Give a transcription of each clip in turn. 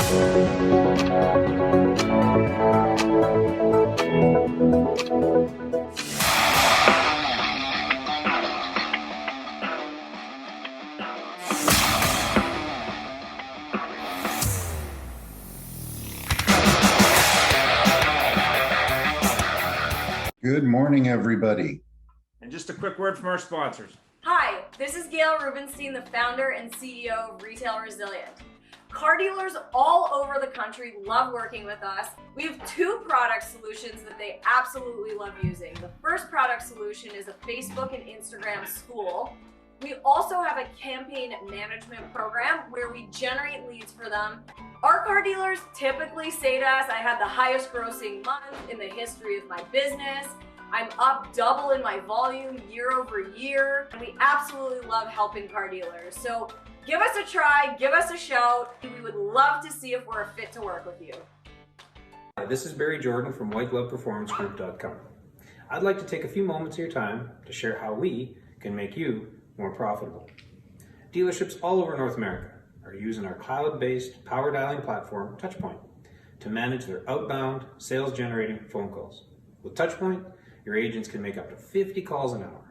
Good morning, everybody. And just a quick word from our sponsors. Hi, this is Gail Rubenstein, the founder and CEO of Retail Resilient. Car dealers all over the country love working with us. We have two product solutions that they absolutely love using. The first product solution is a Facebook and Instagram school. We also have a campaign management program where we generate leads for them. Our car dealers typically say to us, I had the highest grossing month in the history of my business. I'm up double in my volume year over year. And we absolutely love helping car dealers. So give us a try, give us a shout. We would love to see if we're a fit to work with you. Hi, this is Barry Jordan from WhiteGlovePerformanceGroup.com. I'd like to take a few moments of your time to share how we can make you more profitable. Dealerships all over North America are using our cloud-based power dialing platform, Touchpoint, to manage their outbound sales-generating phone calls. With Touchpoint, your agents can make up to 50 calls an hour.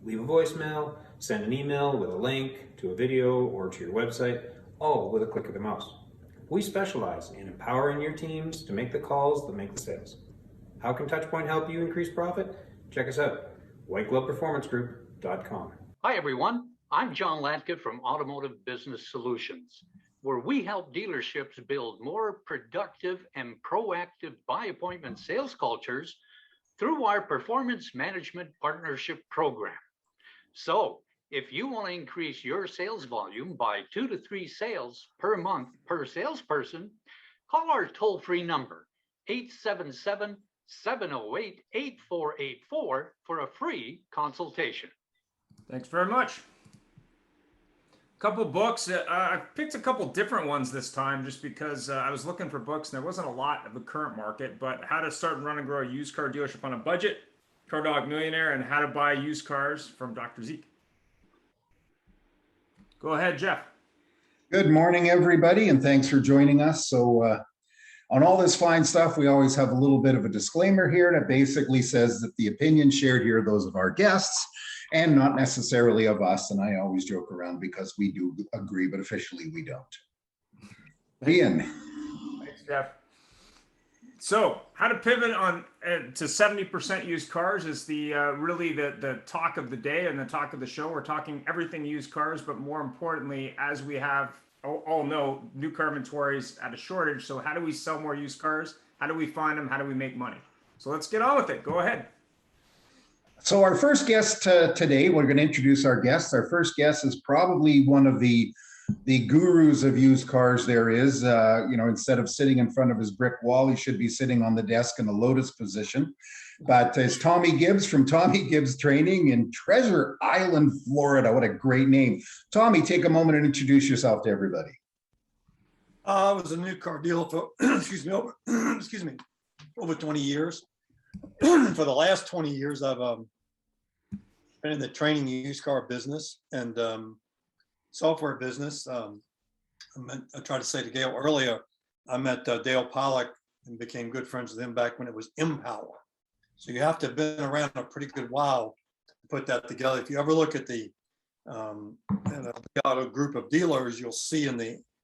Leave a voicemail, send an email with a link to a video or to your website, all with a click of the mouse. We specialize in empowering your teams to make the calls that make the sales. How can Touchpoint help you increase profit? Check us out, WhiteGlovePerformanceGroup.com. Hi everyone, I'm John Latka from Automotive Business Solutions, where we help dealerships build more productive and proactive by appointment sales cultures through our Performance Management Partnership Program. So if you want to increase your sales volume by 2 to 3 sales per month per salesperson, call our toll-free number, 877-708-8484 for a free consultation. Thanks very much. Couple books. I picked a couple different ones this time just because I was looking for books and there wasn't a lot of the current market, but How to Start and Run and Grow a Used Car Dealership on a Budget, Car Dog Millionaire, and How to Buy Used Cars from Dr. Zeke. Go ahead, Jeff. Good morning, everybody, and thanks for joining us. So on all this fine stuff, we always have a little bit of a disclaimer here that basically says that the opinions shared here are those of our guests and not necessarily of us. And I always joke around because we do agree, but officially we don't. Ian. Thanks, Jeff. So how to pivot on to 70% used cars is the really the talk of the day and the talk of the show. We're talking everything used cars, but more importantly, as we have all know, new car inventory is at a shortage. So how do we sell more used cars? How do we find them? How do we make money? So let's get on with it. Go ahead. So our first guest today, we're going to introduce our guest. Our first guest is probably one of the gurus of used cars there is. Instead of sitting in front of his brick wall, he should be sitting on the desk in the lotus position. But it's Tommy Gibbs from Tommy Gibbs Training in Treasure Island, Florida. What a great name. Tommy, take a moment and introduce yourself to everybody. I was a new car dealer for, over 20 years. For the last 20 years, I've been in the training used car business and software business. I tried to say to Gail earlier, I met Dale Pollack and became good friends with him back when it was Empower. So you have to have been around a pretty good while to put that together. If you ever look at the auto group of dealers, you'll see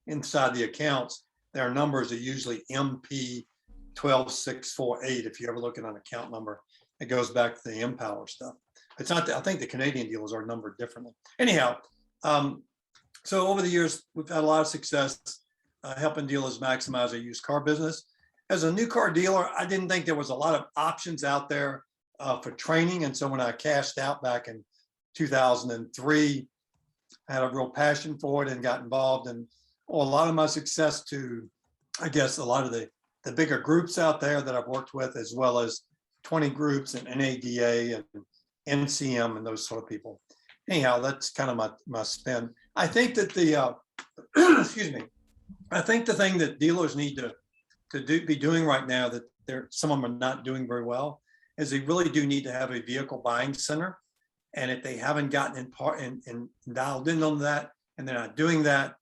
inside the accounts, their numbers are usually MP 12648. If you ever look at an account number, it goes back to the Empower stuff. It's not. I think the Canadian dealers are numbered differently. Anyhow, so over the years, we've had a lot of success helping dealers maximize their used car business. As a new car dealer, I didn't think there was a lot of options out there for training. And so when I cashed out back in 2003, I had a real passion for it and got involved in a lot of my success to, I guess, a lot of the bigger groups out there that I've worked with, as well as 20 groups and NADA and NCM and those sort of people. Anyhow, that's kind of my spin. I think that I think the thing that dealers need to be doing right now that some of them are not doing very well is they really do need to have a vehicle buying center. And if they haven't gotten in part and dialed in on that, and they're not doing that,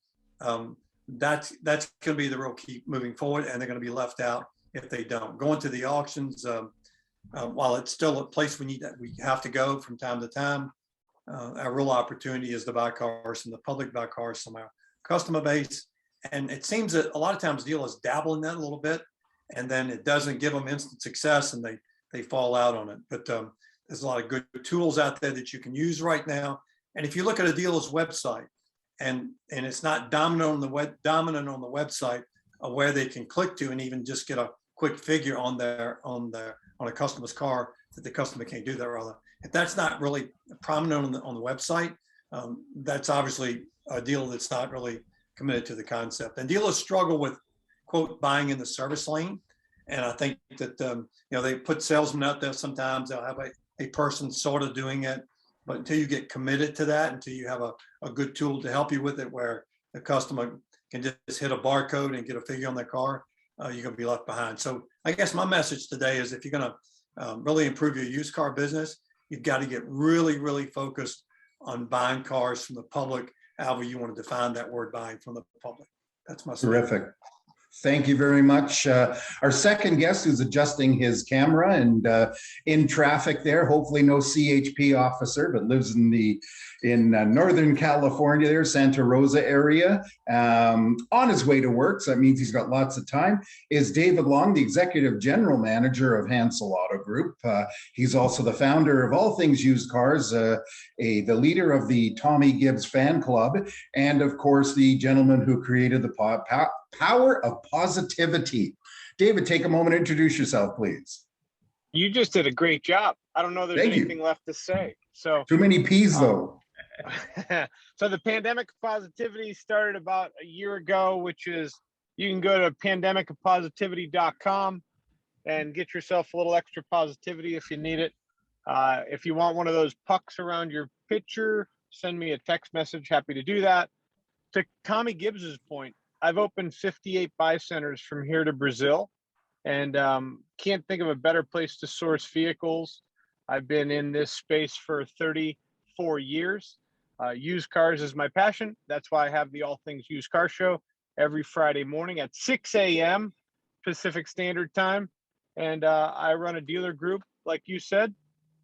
that's going to be the real key moving forward, and they're going to be left out if they don't. Going to the auctions, while it's still a place we have to go from time to time, our real opportunity is to buy cars from the public, buy cars from our customer base. And it seems that a lot of times dealers dabble in that a little bit, and then it doesn't give them instant success, and they fall out on it. But there's a lot of good tools out there that you can use right now. And if you look at a dealer's website, and it's not dominant on the website of where they can click to and even just get a quick figure on a customer's car that the customer can't do that rather. If that's not really prominent on the website, that's obviously a dealer that's not really committed to the concept. And dealers struggle with, quote, buying in the service lane. And I think that, they put salesmen out there. Sometimes they'll have a person sort of doing it, but until you get committed to that, until you have a good tool to help you with it, where the customer can just hit a barcode and get a figure on their car, you're going to be left behind. So I guess my message today is, if you're going to really improve your used car business, you've got to get really, really focused on buying cars from the public, however you want to define that word, buying from the public. That's my statement. Terrific. Thank you very much. Our second guest, who's adjusting his camera and in traffic there, hopefully no CHP officer, but lives in Northern California there, Santa Rosa area, on his way to work, so that means he's got lots of time, is David Long, the Executive General Manager of Hansel Auto Group. He's also the founder of All Things Used Cars, the leader of the Tommy Gibbs fan club, and of course, the gentleman who created the Power of Positivity. David, take a moment to introduce yourself, please. You just did a great job. I don't know there's anything left to say. So too many P's though. So the Pandemic of Positivity started about a year ago, which is, you can go to pandemicofpositivity.com and get yourself a little extra positivity if you need it. If you want one of those pucks around your picture, send me a text message. Happy to do that. To Tommy Gibbs's point, I've opened 58 buy centers from here to Brazil, and can't think of a better place to source vehicles. I've been in this space for 34 years. Used cars is my passion. That's why I have the All Things Used Car Show every Friday morning at 6 a.m. Pacific Standard Time. And I run a dealer group, like you said,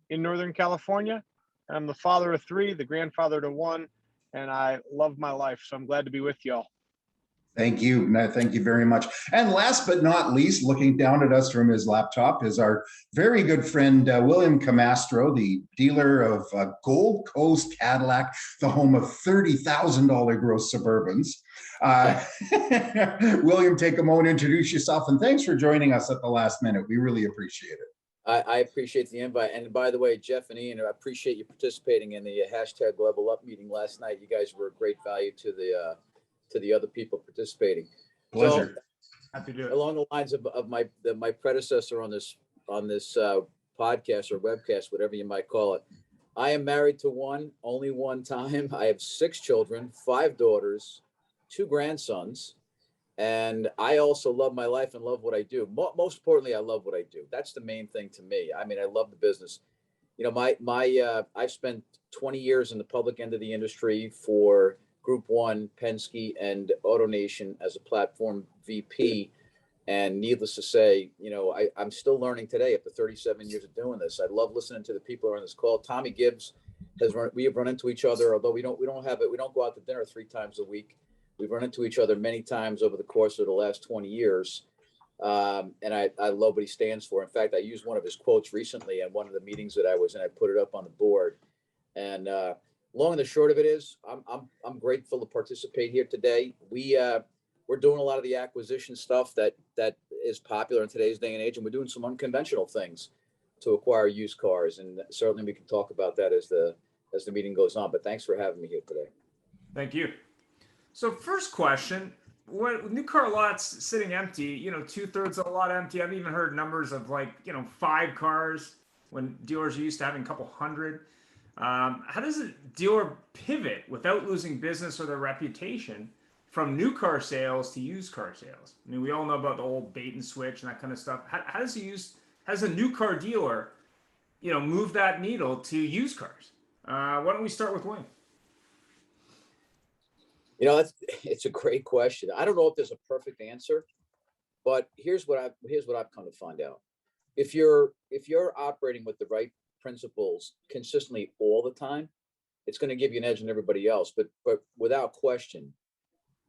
in Northern California. I'm the father of 3, the grandfather to 1, and I love my life. So I'm glad to be with y'all. Thank you. No, thank you very much. And last but not least, looking down at us from his laptop is our very good friend, William Camastro, the dealer of Gold Coast Cadillac, the home of $30,000 gross Suburbans. William, take a moment, introduce yourself, and thanks for joining us at the last minute. We really appreciate it. I appreciate the invite. And by the way, Jeff and Ian, I appreciate you participating in the hashtag Level Up meeting last night. You guys were a great value to the other people participating. Pleasure. So, happy to do it. Along the lines of my predecessor on this podcast or webcast, whatever you might call it, I am married to one, only one time. I have 6 children, 5 daughters, 2 grandsons, and I also love my life and love what I do. Most importantly, I love what I do. That's the main thing to me. I mean, I love the business. You know, I've spent 20 years in the public end of the industry for Group 1, Penske, and AutoNation as a platform VP. And needless to say, you know, I'm still learning today after 37 years of doing this. I love listening to the people who are on this call. Tommy Gibbs we have run into each other, although we don't go out to dinner 3 times a week. We've run into each other many times over the course of the last 20 years. And I love what he stands for. In fact, I used one of his quotes recently at one of the meetings that I was in. I put it up on the board. And long and the short of it is, I'm grateful to participate here today. We're doing a lot of the acquisition stuff that is popular in today's day and age, and we're doing some unconventional things to acquire used cars. And certainly we can talk about that as the meeting goes on. But thanks for having me here today. Thank you. So first question, when new car lots sitting empty, you know, 2/3 of the lot empty. I've even heard numbers of 5 cars when dealers are used to having a couple hundred. How does a dealer pivot without losing business or their reputation from new car sales to used car sales? I mean, we all know about the old bait and switch and that kind of stuff. How does a new car dealer, move that needle to used cars? Why don't we start with Wayne? It's a great question. I don't know if there's a perfect answer, but here's what I've come to find out. If you're operating with the right principles consistently all the time, it's going to give you an edge on everybody else. But without question,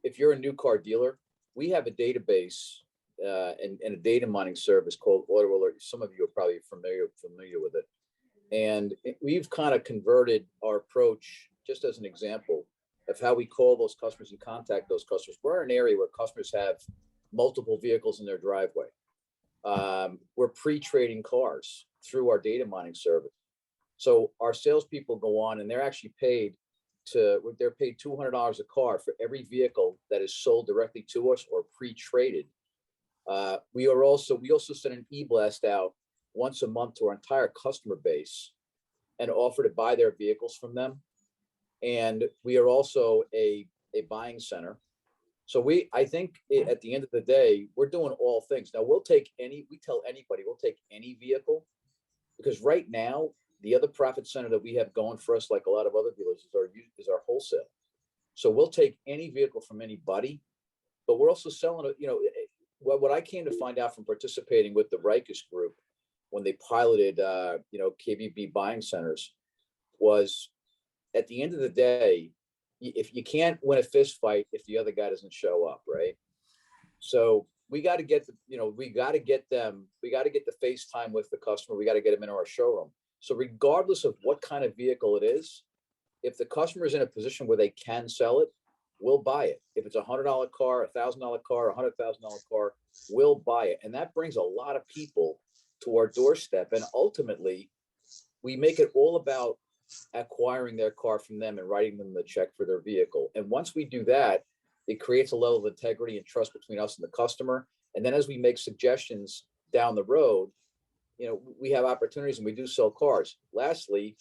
if you're a new car dealer, we have a database and a data mining service called Auto Alert. Some of you are probably familiar with it. And we've kind of converted our approach, just as an example, of how we call those customers and contact those customers. We're in an area where customers have multiple vehicles in their driveway. We're pre-trading cars through our data mining service. So our salespeople go on and they're actually paid $200 a car for every vehicle that is sold directly to us or pre-traded. We also send an e-blast out once a month to our entire customer base and offer to buy their vehicles from them. And we are also a buying center. So I think at the end of the day, we're doing all things. Now we tell anybody, we'll take any vehicle, because right now, the other profit center that we have going for us, like a lot of other dealers, is our wholesale. So we'll take any vehicle from anybody, but we're also selling what I came to find out from participating with the Rikus group when they piloted, KBB buying centers, was at the end of the day, if you can't win a fist fight if the other guy doesn't show up, right? So we got to get the FaceTime with the customer. We got to get them into our showroom. So regardless of what kind of vehicle it is, if the customer is in a position where they can sell it, we'll buy it. If it's $100 car, $1,000 car, $100,000 car, we'll buy it. And that brings a lot of people to our doorstep. And ultimately, we make it all about acquiring their car from them and writing them the check for their vehicle. And once we do that, it creates a level of integrity and trust between us and the customer. And then as we make suggestions down the road, we have opportunities and we do sell cars. Lastly,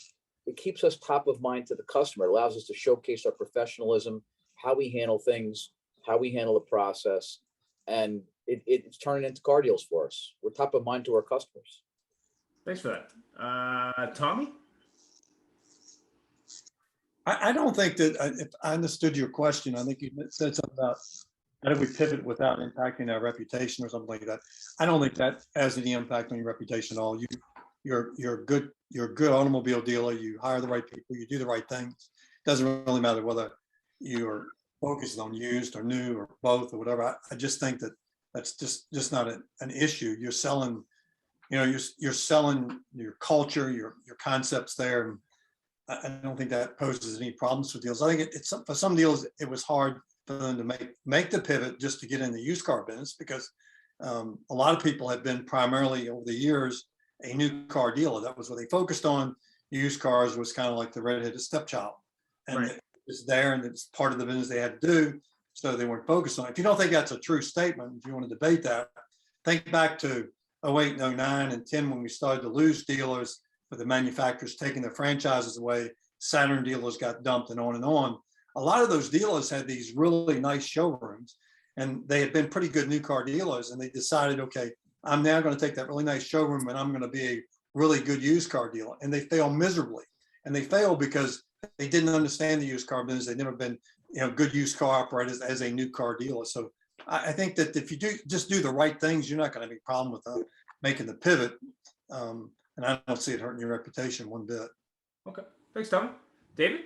it keeps us top of mind to the customer. It allows us to showcase our professionalism, how we handle things, how we handle the process. And it's turning into car deals for us. We're top of mind to our customers. Thanks for that. Tommy? I don't think that, if I understood your question, I think you said something about how do we pivot without impacting our reputation or something like that. I don't think that has any impact on your reputation at all. You're a good automobile dealer. You hire the right people. You do the right things. Doesn't really matter whether you're focused on used or new or both or whatever. I just think that's just not an issue. You're selling, you're selling your culture, your concepts there. And I don't think that poses any problems for deals. I think it's for some deals, it was hard for them to make the pivot just to get in the used car business, because a lot of people have been primarily over the years a new car dealer. That was what they focused on. Used cars was kind of like the redheaded stepchild, and right. It was there, and it's part of the business they had to do, so they weren't focused on it. If you don't think that's a true statement, if you want to debate that, think back to 08 and 09 and 10 when we started to lose dealers with the manufacturers taking their franchises away. Saturn dealers got dumped, and on and on. A lot of those dealers had these really nice showrooms, and they had been pretty good new car dealers, and they decided, okay, I'm now going to take that really nice showroom and I'm going to be a really good used car dealer. And they fail miserably. And they fail because they didn't understand the used car business. They've never been, good used car operators as a new car dealer. So I think that if you just do the right things, you're not going to have any problem with making the pivot. And I don't see it hurting your reputation one bit. Okay. Thanks, Tom. David?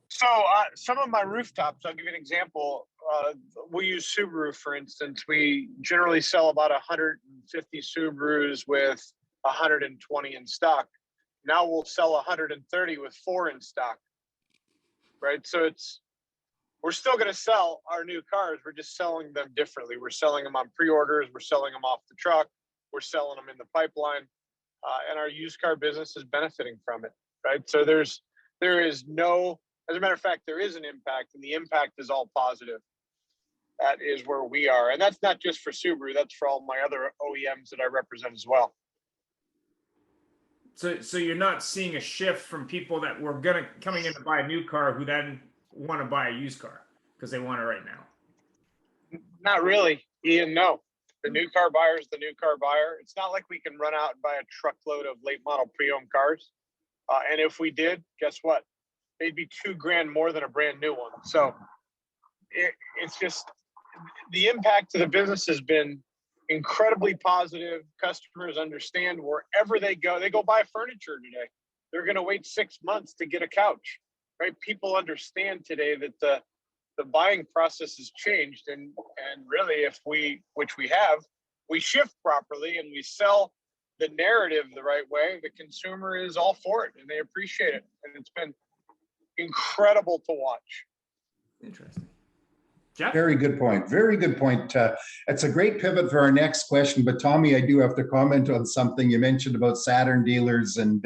So some of my rooftops, I'll give you an example. We use Subaru, for instance. We generally sell about 150 Subarus with 120 in stock. Now we'll sell 130 with 4 in stock, right? So we're still going to sell our new cars. We're just selling them differently. We're selling them on pre-orders. We're selling them off the truck. We're selling them in the pipeline. And our used car business is benefiting from it, right? So there is no, as a matter of fact, there is an impact, and the impact is all positive. That is where we are. And that's not just for Subaru, that's for all my other OEMs that I represent as well. So you're not seeing a shift from people that were coming in to buy a new car who then want to buy a used car because they want it right now? Not really, Ian, no. The new car buyer is the new car buyer. It's not like we can run out and buy a truckload of late model pre-owned cars. And if we did, guess what? they'd be $2,000 more than a brand new one. So it's just, the impact to the business has been incredibly positive. Customers understand wherever they go buy furniture today. They're going to wait 6 months to get a couch, right? People understand today that the buying process has changed. And really, which we have, we shift properly and we sell the narrative the right way, the consumer is all for it and they appreciate it. And it's been incredible to watch. Interesting. Jeff? Very good point. Very good point. It's a great pivot for our next question. But Tommy, I do have to comment on something you mentioned about Saturn dealers and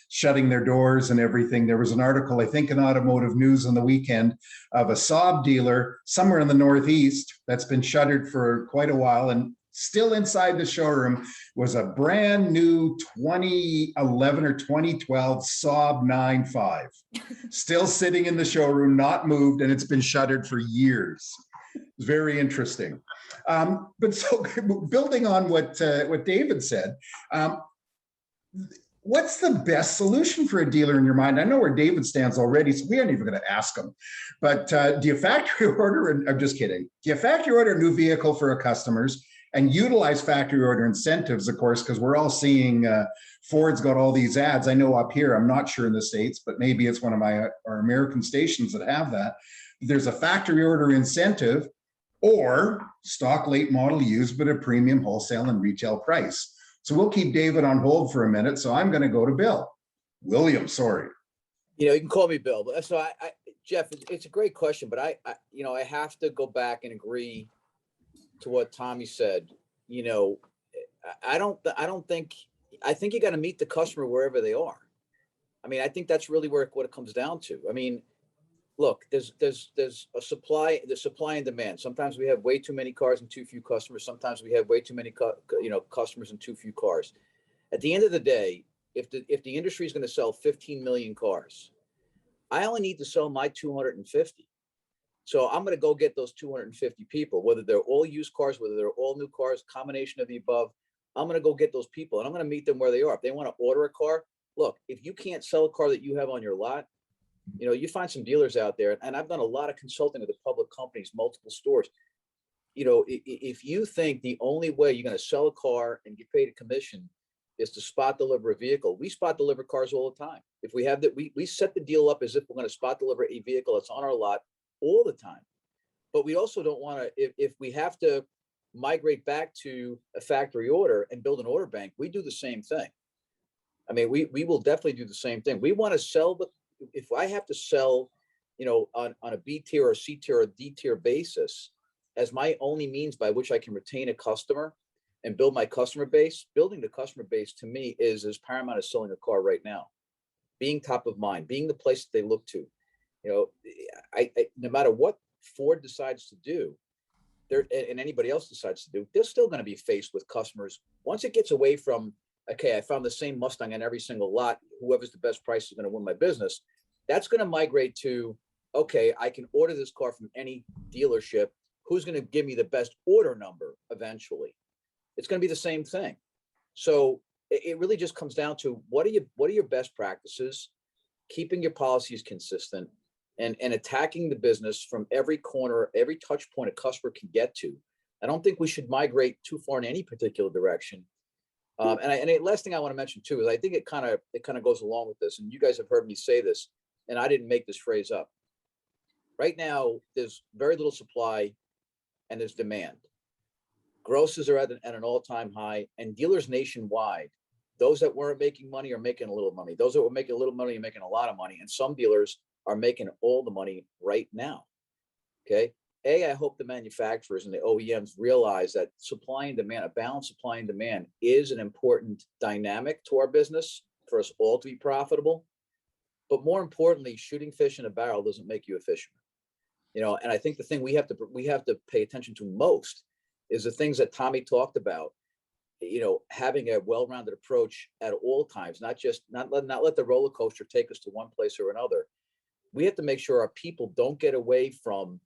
shutting their doors and everything. There was an article, I think, in Automotive News on the weekend of a Saab dealer somewhere in the Northeast that's been shuttered for quite a while, and still inside the showroom was a brand new 2011 or 2012 Saab 9.5, still sitting in the showroom, not moved, and it's been shuttered for years. Very interesting. But so building on what David said, what's the best solution for a dealer in your mind? I know where David stands already, so we aren't even going to ask him. But do you factory order, and I'm just kidding, do you factory order a new vehicle for our customers and utilize factory order incentives, of course, because we're all seeing Ford's got all these ads. I know up here, I'm not sure in the States, but maybe it's one of our American stations that have that. There's a factory order incentive or stock late model used, but a premium wholesale and retail price. So we'll keep David on hold for a minute. So I'm going to go to William, sorry. You can call me Bill. But so Jeff, it's a great question, but I have to go back and agree to what Tommy said. I think you got to meet the customer wherever they are. I mean, I think that's really what it comes down to. I mean, look, there's a supply and demand. Sometimes we have way too many cars and too few customers. Sometimes we have way too many customers and too few cars. At the end of the day, if the industry is going to sell 15 million cars, I only need to sell my 250. So I'm going to go get those 250 people, whether they're all used cars, whether they're all new cars, combination of the above. I'm going to go get those people and I'm going to meet them where they are. If they want to order a car, look, if you can't sell a car that you have on your lot, you find some dealers out there, and I've done a lot of consulting with the public companies, multiple stores. If you think the only way you're going to sell a car and get paid a commission is to spot deliver a vehicle, we spot deliver cars all the time. If we have that, we set the deal up as if we're going to spot deliver a vehicle that's on our lot all the time. But we also don't want to, if we have to migrate back to a factory order and build an order bank, we do the same thing. I mean, we will definitely do the same thing. We want to sell if I have to sell, on a B tier or C tier or D tier basis as my only means by which I can retain a customer and build my customer base, building the customer base to me is as paramount as selling a car right now. Being top of mind, being the place that they look to. No matter what Ford decides to do, and anybody else decides to do, they're still going to be faced with customers. Once it gets away from, okay, I found the same Mustang on every single lot, whoever's the best price is going to win my business. That's going to migrate to, okay, I can order this car from any dealership. Who's going to give me the best order number eventually? It's going to be the same thing. So it really just comes down to what are your best practices, keeping your policies consistent, and attacking the business from every corner, every touch point a customer can get to. I don't think we should migrate too far in any particular direction. And the last thing I want to mention too is I think it kind of goes along with this, and you guys have heard me say this, and I didn't make this phrase up. Right now, there's very little supply and there's demand. Grosses are at an all-time high, and dealers nationwide, those that weren't making money are making a little money. Those that were making a little money are making a lot of money, and some dealers are making all the money right now. Okay. I hope the manufacturers and the OEMs realize that supply and demand, a balanced supply and demand, is an important dynamic to our business for us all to be profitable. But more importantly, shooting fish in a barrel doesn't make you a fisherman. And I think the thing we have to pay attention to most is the things that Tommy talked about. Having a well-rounded approach at all times, not let the roller coaster take us to one place or another. We have to make sure our people don't get away from,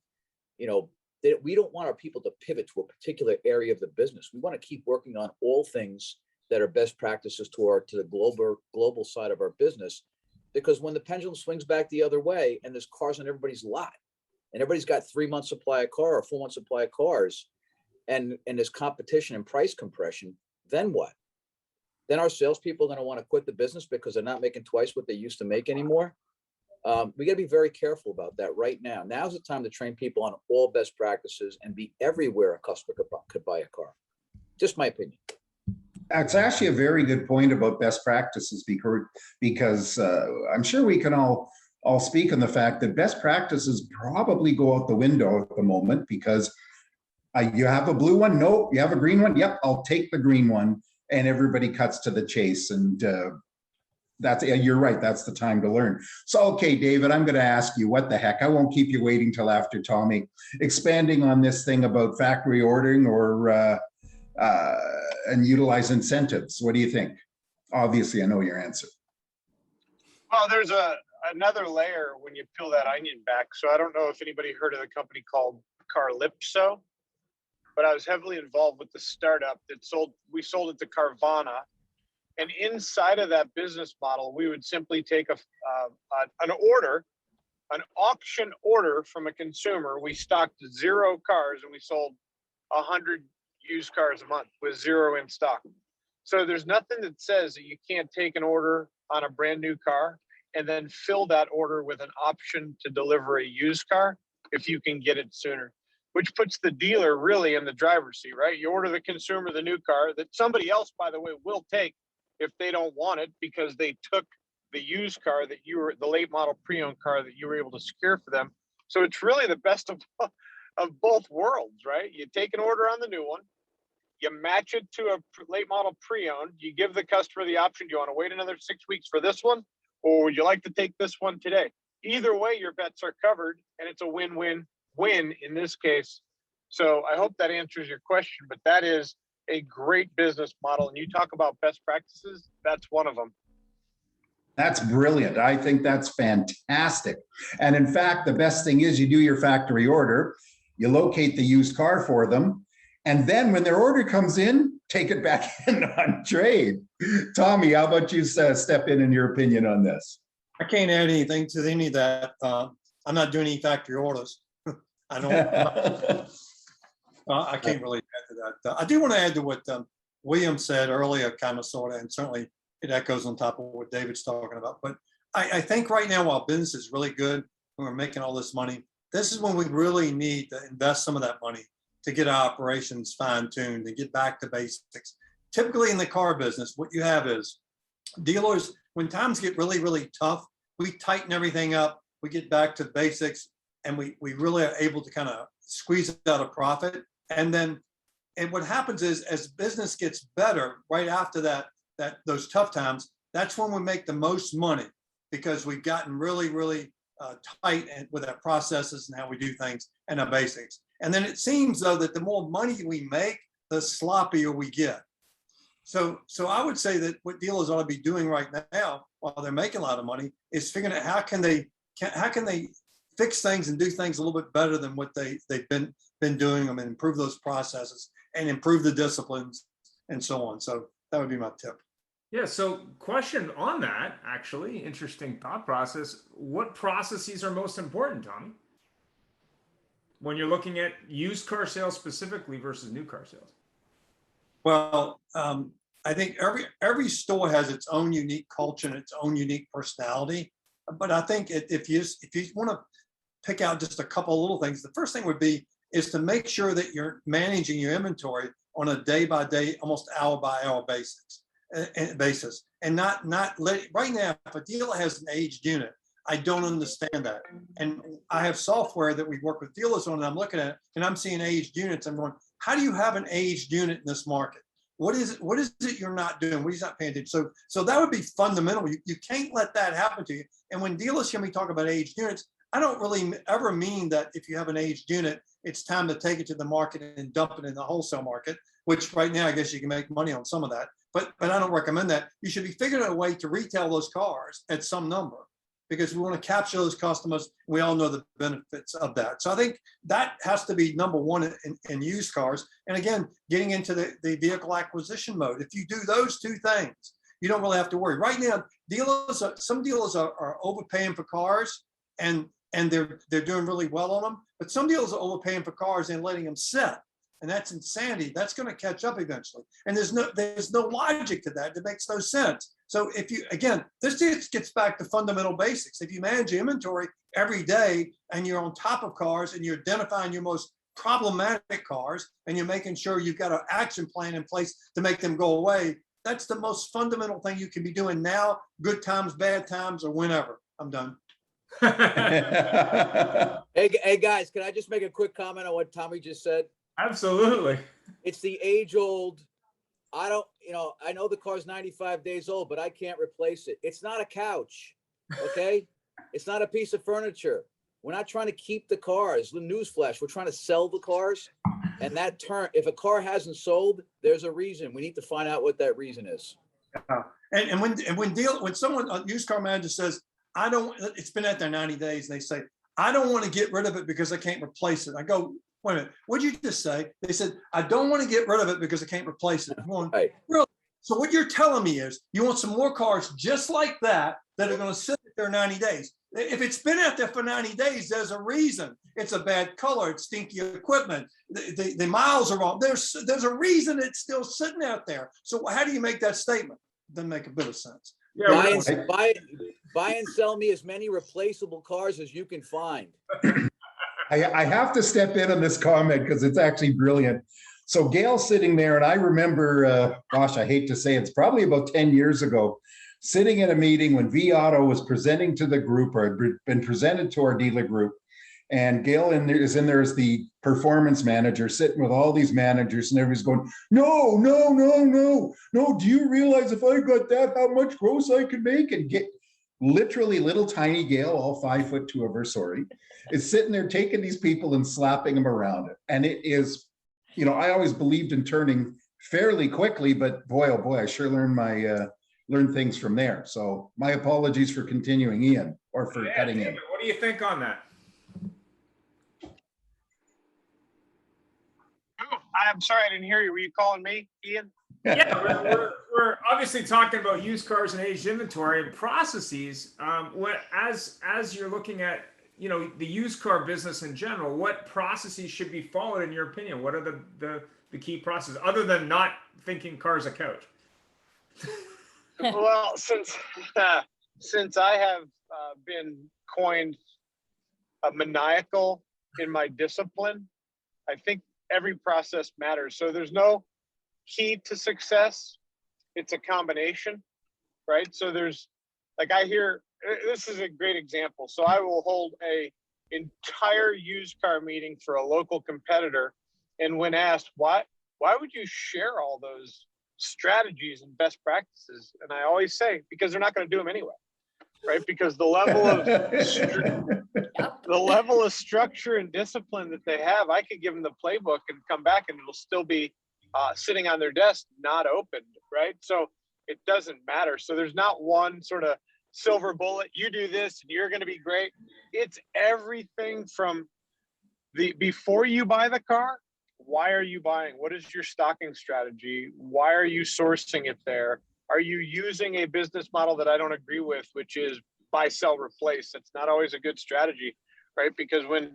we don't want our people to pivot to a particular area of the business. We want to keep working on all things that are best practices to the global side of our business, Because when the pendulum swings back the other way and there's cars on everybody's lot and everybody's got 3 months supply of car or 4 months supply of cars, and there's competition and price compression, then what? Then our salespeople are going to want to quit the business because they're not making twice what they used to make anymore. We got to be very careful about that right now. Now's the time to train people on all best practices and be everywhere a customer could buy a car. Just my opinion. That's actually a very good point about best practices, because I'm sure we can all speak on the fact that best practices probably go out the window at the moment, because you have a blue one? No. You have a green one? Yep, I'll take the green one. And everybody cuts to the chase. And you're right, that's the time to learn. So, okay, David, I'm going to ask you, what the heck? I won't keep you waiting till after Tommy. Expanding on this thing about factory ordering and utilize incentives. What do you think? Obviously, I know your answer. Well, there's another layer when you peel that onion back. So I don't know if anybody heard of the company called Carlipso, but I was heavily involved with the startup that we sold it to Carvana. And inside of that business model, we would simply take an auction order from a consumer. We stocked 0 cars and we sold 100 used cars a month with 0 in stock. So there's nothing that says that you can't take an order on a brand new car and then fill that order with an option to deliver a used car if you can get it sooner, which puts the dealer really in the driver's seat, right? You order the consumer the new car that somebody else, by the way, will take if they don't want it because they took the used car the late model pre-owned car that you were able to secure for them. So it's really the best of both worlds, right? You take an order on the new one, you match it to a late model pre-owned, you give the customer the option, do you want to wait another 6 weeks for this one? Or would you like to take this one today? Either way, your bets are covered and it's a win-win-win in this case. So I hope that answers your question, but that is a great business model. And you talk about best practices, that's one of them. That's brilliant. I think that's fantastic. And in fact, the best thing is you do your factory order, you locate the used car for them, and then when their order comes in, take it back in on trade. Tommy, how about you step in your opinion on this? I can't add anything to any of that. I'm not doing any factory orders. I don't. I can't really add to that. I do want to add to what William said earlier, kind of, sort of, and certainly it echoes on top of what David's talking about. But I think right now, while business is really good, when we're making all this money, this is when we really need to invest some of that money to get our operations fine-tuned and get back to basics. Typically in the car business, what you have is dealers, when times get really, really tough, we tighten everything up, we get back to basics, and we really are able to kind of squeeze out a profit. And what happens is, as business gets better, right after those tough times, that's when we make the most money, because we've gotten really, really tight with our processes and how we do things and our basics. And then it seems, though, that the more money we make, the sloppier we get. So I would say that what dealers ought to be doing right now, while they're making a lot of money, is figuring out how can they fix things and do things a little bit better than what they've been doing them, and improve those processes and improve the disciplines and so on. So that would be my tip. Yeah. So question on that, actually, interesting thought process. What processes are most important, Tommy, when you're looking at used car sales specifically versus new car sales? Well, I think every store has its own unique culture and its own unique personality. But I think if you want to pick out just a couple of little things, the first thing would be is to make sure that you're managing your inventory on a day-by-day, almost hour-by-hour basis, and not let it. Right now, if a dealer has an aged unit, I don't understand that. And I have software that we work with dealers on, and I'm looking at it, and I'm seeing aged units. I'm going, how do you have an aged unit in this market? What is it? What is it you're not doing? What are you not paying attention? So that would be fundamental. You can't let that happen to you. And when dealers hear me talk about aged units, I don't really ever mean that if you have an aged unit, it's time to take it to the market and dump it in the wholesale market, which right now I guess you can make money on some of that. But I don't recommend that. You should be figuring out a way to retail those cars at some number, because we want to capture those customers. We all know the benefits of that. So I think that has to be number one in used cars. And again, getting into the vehicle acquisition mode. If you do those two things, you don't really have to worry. Right now, some dealers are overpaying for cars, and they're doing really well on them. But some dealers are overpaying for cars and letting them sit, and that's insanity. That's going to catch up eventually. And there's no logic to that. It makes no sense. So this just gets back to fundamental basics. If you manage your inventory every day and you're on top of cars and you're identifying your most problematic cars and you're making sure you've got an action plan in place to make them go away, that's the most fundamental thing you can be doing now, good times, bad times, or whenever. I'm done. Hey guys, can I just make a quick comment on what Tommy just said? Absolutely. It's the age old, I know the car's 95 days old, but I can't replace it. It's not a couch, okay? It's not a piece of furniture. We're not trying to keep the cars. The newsflash, we're trying to sell the cars. And if a car hasn't sold, there's a reason. We need to find out what that reason is. And when a used car manager says, it's been out there 90 days, and they say, I don't want to get rid of it because I can't replace it. I go, wait a minute, what'd you just say? They said, I don't want to get rid of it because I can't replace it. I'm going, right. Really? So what you're telling me is you want some more cars just like that are going to sit there 90 days. If it's been out there for 90 days, there's a reason. It's a bad color. It's stinky equipment. The miles are wrong. There's a reason it's still sitting out there. So how do you make that statement? It doesn't make a bit of sense. Yeah, buy and sell me as many replaceable cars as you can find. I have to step in on this comment because it's actually brilliant. So Gail's sitting there, and I remember, gosh, I hate to say it, it's probably about 10 years ago, sitting in a meeting when V Auto was presenting to the group, or had been presented to our dealer group. And Gail is in there as the performance manager, sitting with all these managers, and everybody's going, no. Do you realize if I got that, how much gross I could make? And get literally little tiny Gail, all 5'2" of her, is sitting there taking these people and slapping them around. And it is, I always believed in turning fairly quickly, but boy, oh boy, I sure learned things from there. So my apologies for continuing, Ian, or for cutting in. What do you think on that? I'm sorry, I didn't hear you. Were you calling me, Ian? Yeah, we're obviously talking about used cars and aged inventory and processes. As you're looking at, the used car business in general, what processes should be followed in your opinion? What are the key processes other than not thinking car's a couch? Well, since I have been coined a maniacal in my discipline, I think every process matters. So there's no key to success. It's a combination, right? So there's, this is a great example. So I will hold a entire used car meeting for a local competitor. And when asked, why would you share all those strategies and best practices? And I always say, because they're not going to do them anyway, right? Because the level of structure and discipline that they have, I could give them the playbook and come back and it'll still be sitting on their desk, not opened, right? So it doesn't matter. So there's not one sort of silver bullet, you do this and you're going to be great. It's everything from before you buy the car, why are you buying? What is your stocking strategy? Why are you sourcing it there? Are you using a business model that I don't agree with, which is buy, sell, replace? It's not always a good strategy, right? Because when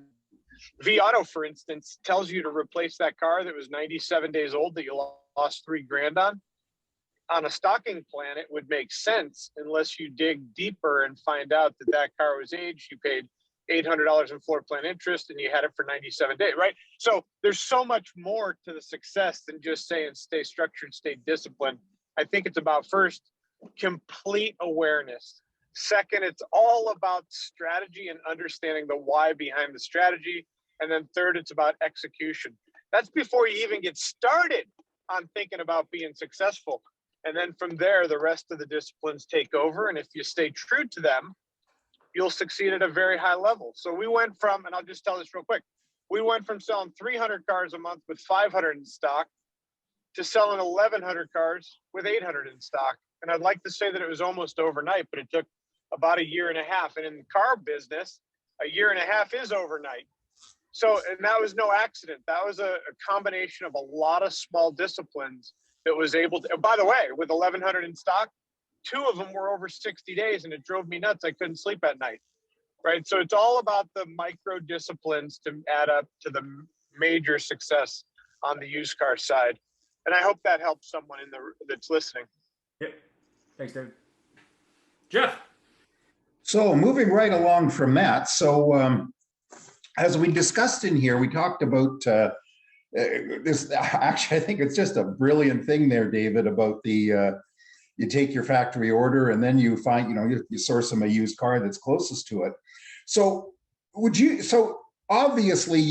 V Auto, for instance, tells you to replace that car that was 97 days old that you lost $3,000 on a stocking plan, it would make sense unless you dig deeper and find out that car was aged. You paid $800 in floor plan interest and you had it for 97 days, right? So there's so much more to the success than just saying stay structured, stay disciplined. I think it's about, first, complete awareness. Second, it's all about strategy and understanding the why behind the strategy. And then third, it's about execution. That's before you even get started on thinking about being successful. And then from there, the rest of the disciplines take over. And if you stay true to them, you'll succeed at a very high level. So we went from, and I'll just tell this real quick, we went from selling 300 cars a month with 500 in stock to selling 1,100 cars with 800 in stock. And I'd like to say that it was almost overnight, but it took about a year and a half. And in the car business, a year and a half is overnight. So, and that was no accident. That was a combination of a lot of small disciplines that was able to, and by the way, with 1,100 in stock, 2 of them were over 60 days, and it drove me nuts. I couldn't sleep at night. Right. So it's all about the micro disciplines to add up to the major success on the used car side. And I hope that helps someone that's listening. Yep. Thanks, David. Jeff. So moving right along from that. So as we discussed in here, we talked about this. Actually, I think it's just a brilliant thing there, David, about the you take your factory order and then you find, you source them a used car that's closest to it. So obviously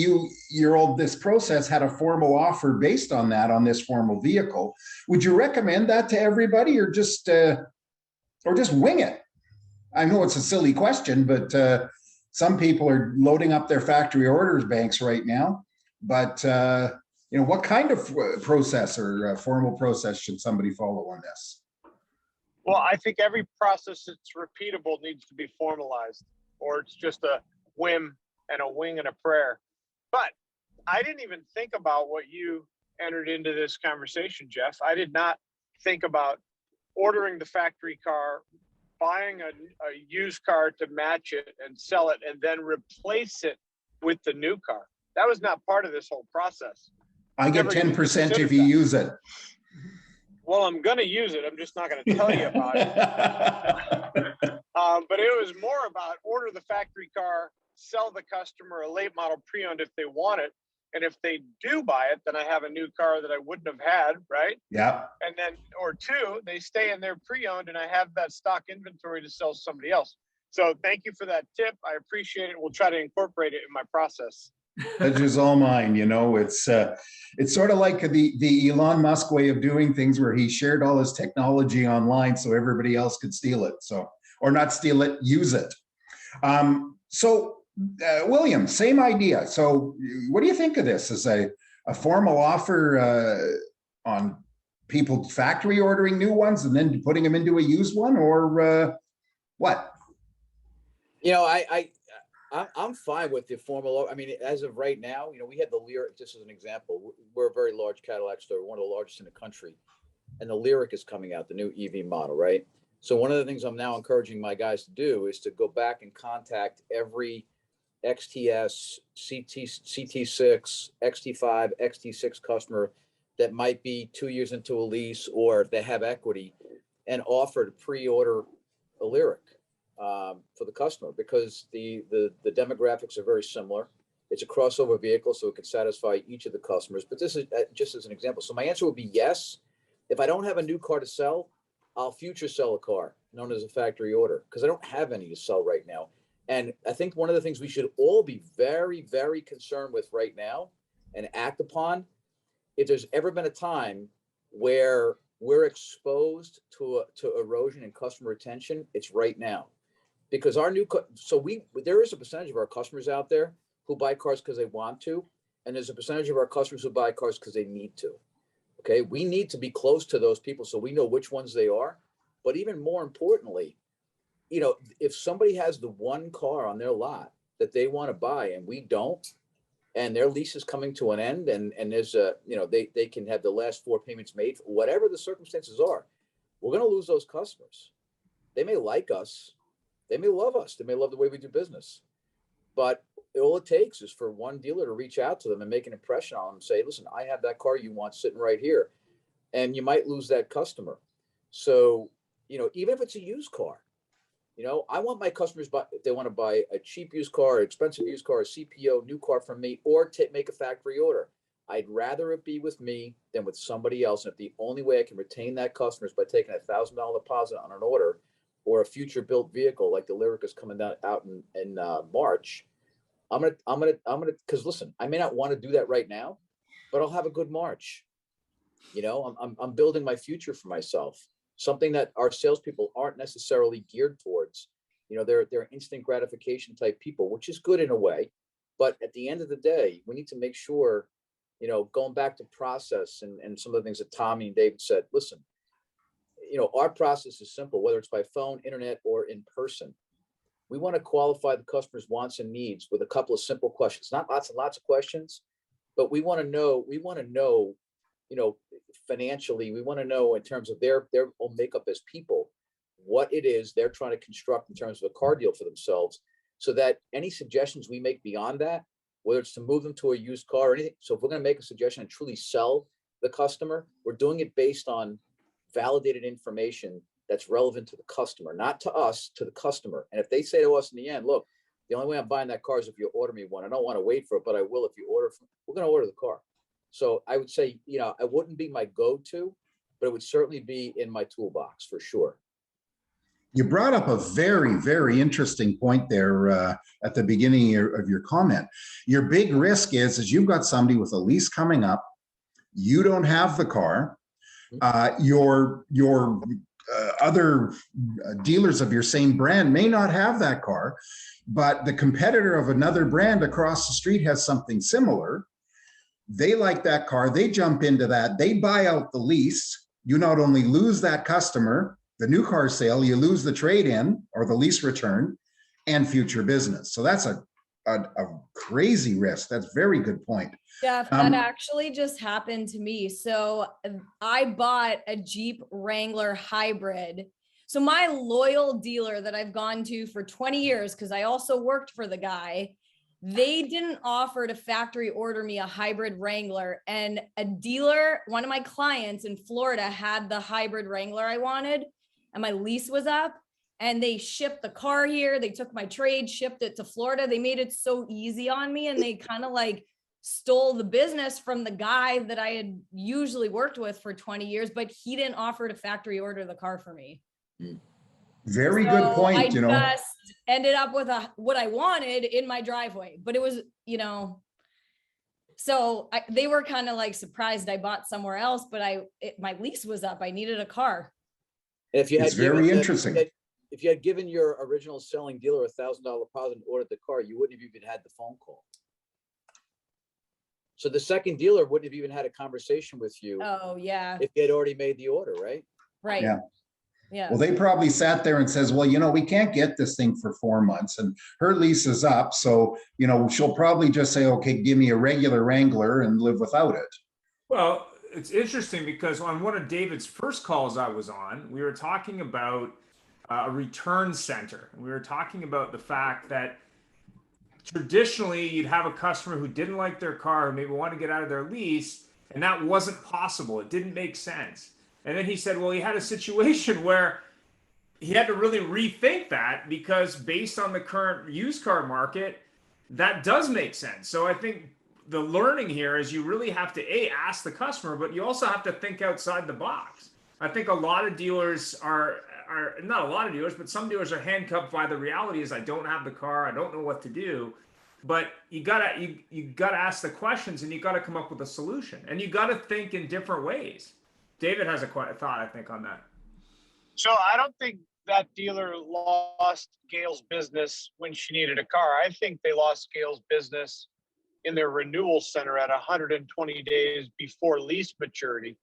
this process had a formal offer based on that, on this formal vehicle. Would you recommend that to everybody, or just wing it? I know it's a silly question, but some people are loading up their factory orders banks right now. But what kind of process or formal process should somebody follow on this? Well, I think every process that's repeatable needs to be formalized, or it's just a whim and a wing and a prayer. But I didn't even think about what you entered into this conversation, Jeff. I did not think about ordering the factory car, buying a used car to match it and sell it, and then replace it with the new car. That was not part of this whole process. I get 10% if you use it. Well, I'm going to use it. I'm just not going to tell you about it. But it was more about order the factory car, sell the customer a late model pre-owned if they want it. And if they do buy it, then I have a new car that I wouldn't have had, right? Yeah. And then, or 2, they stay in their pre-owned and I have that stock inventory to sell somebody else. So thank you for that tip. I appreciate it. We'll try to incorporate it in my process. Pleasure's all mine. It's sort of like the Elon Musk way of doing things, where he shared all his technology online so everybody else could steal it. Or not steal it, use it. William, same idea. So what do you think of this as a formal offer on people factory ordering new ones and then putting them into a used one, or what? I'm fine with the formal. I mean, as of right now, we had the Lyric, just as an example. We're a very large Cadillac store, one of the largest in the country. And the Lyric is coming out, the new EV model, right? So one of the things I'm now encouraging my guys to do is to go back and contact every XTS, CT6, XT5, XT6 customer that might be 2 years into a lease, or they have equity, and offer to pre-order a Lyric. For the customer, because the demographics are very similar. It's a crossover vehicle, so it can satisfy each of the customers. But this is just as an example. So my answer would be yes. If I don't have a new car to sell, I'll future sell a car known as a factory order, because I don't have any to sell right now. And I think one of the things we should all be very, very concerned with right now and act upon, if there's ever been a time where we're exposed to erosion and customer retention, it's right now. Because there is a percentage of our customers out there who buy cars because they want to, and there's a percentage of our customers who buy cars because they need to. Okay, we need to be close to those people so we know which ones they are. But even more importantly, if somebody has the one car on their lot that they want to buy and we don't, and their lease is coming to an end, and there's they can have the last 4 payments made, whatever the circumstances are, we're going to lose those customers. They may like us. They may love us. They may love the way we do business. But all it takes is for one dealer to reach out to them and make an impression on them and say, listen, I have that car you want sitting right here. And you might lose that customer. So, even if it's a used car, I want my customers, if they want to buy a cheap used car, expensive used car, a CPO, new car from me, or make a factory order. I'd rather it be with me than with somebody else. And if the only way I can retain that customer is by taking a $1,000 deposit on an order, or a future built vehicle like the Lyric is coming out in March, I'm gonna, because listen, I may not want to do that right now, but I'll have a good March. I'm building my future for myself, something that our salespeople aren't necessarily geared towards. They're instant gratification type people, which is good in a way, but at the end of the day, we need to make sure, going back to process and some of the things that Tommy and David said, listen, our process is simple, whether it's by phone, internet, or in person. We want to qualify the customer's wants and needs with a couple of simple questions, not lots and lots of questions, but we want to know, financially, we want to know in terms of their own makeup as people, what it is they're trying to construct in terms of a car deal for themselves, so that any suggestions we make beyond that, whether it's to move them to a used car or anything. So if we're going to make a suggestion and truly sell the customer, we're doing it based on validated information that's relevant to the customer, not to us, to the customer. And if they say to us in the end, look, the only way I'm buying that car is if you order me one. I don't want to wait for it, but I will if you order. We're going to order the car. So I would say, I wouldn't be my go-to, but it would certainly be in my toolbox for sure. You brought up a very, very interesting point there at the beginning of your comment. Your big risk is you've got somebody with a lease coming up. You don't have the car. Your other dealers of your same brand may not have that car, but the competitor of another brand across the street has something similar. They like that car. They jump into that. They buy out the lease. You not only lose that customer, the new car sale, you lose the trade-in or the lease return and future business. So that's a crazy risk. That's a very good point. Jeff, that actually just happened to me. So I bought a Jeep Wrangler hybrid. So my loyal dealer that I've gone to for 20 years, because I also worked for the guy, they didn't offer to factory order me a hybrid Wrangler. And a dealer, one of my clients in Florida, had the hybrid Wrangler I wanted, and my lease was up. And they shipped the car here. They took my trade, shipped it to Florida. They made it so easy on me, and they kind of like stole the business from the guy that I had usually worked with for 20 years, but he didn't offer to factory order the car for me. Very good point. I just ended up with what I wanted in my driveway, but it was, so they were kind of like surprised I bought somewhere else, but my lease was up. I needed a car. If you had it's very interesting. If you had given your original selling dealer $1,000 deposit and ordered the car, you wouldn't have even had the phone call. So the second dealer wouldn't have even had a conversation with you. Oh yeah. If you had already made the order, right? Right. Yeah. Yeah. Well, they probably sat there and says, well, we can't get this thing for 4 months and her lease is up. So, she'll probably just say, okay, give me a regular Wrangler and live without it. Well, it's interesting because on one of David's first calls I was on, we were talking about a return center. We were talking about the fact that traditionally you'd have a customer who didn't like their car, who maybe wanted to get out of their lease, and that wasn't possible. It didn't make sense. And then he said, well, he had a situation where he had to really rethink that because based on the current used car market, that does make sense. So I think the learning here is you really have to ask the customer, but you also have to think outside the box. I think a lot of dealers are not a lot of dealers, but some dealers are handcuffed by the reality is I don't have the car, I don't know what to do. But you gotta ask the questions and you gotta come up with a solution and you gotta think in different ways. David has a thought, I think, on that. So I don't think that dealer lost Gail's business when she needed a car. I think they lost Gail's business in their renewal center at 120 days before lease maturity,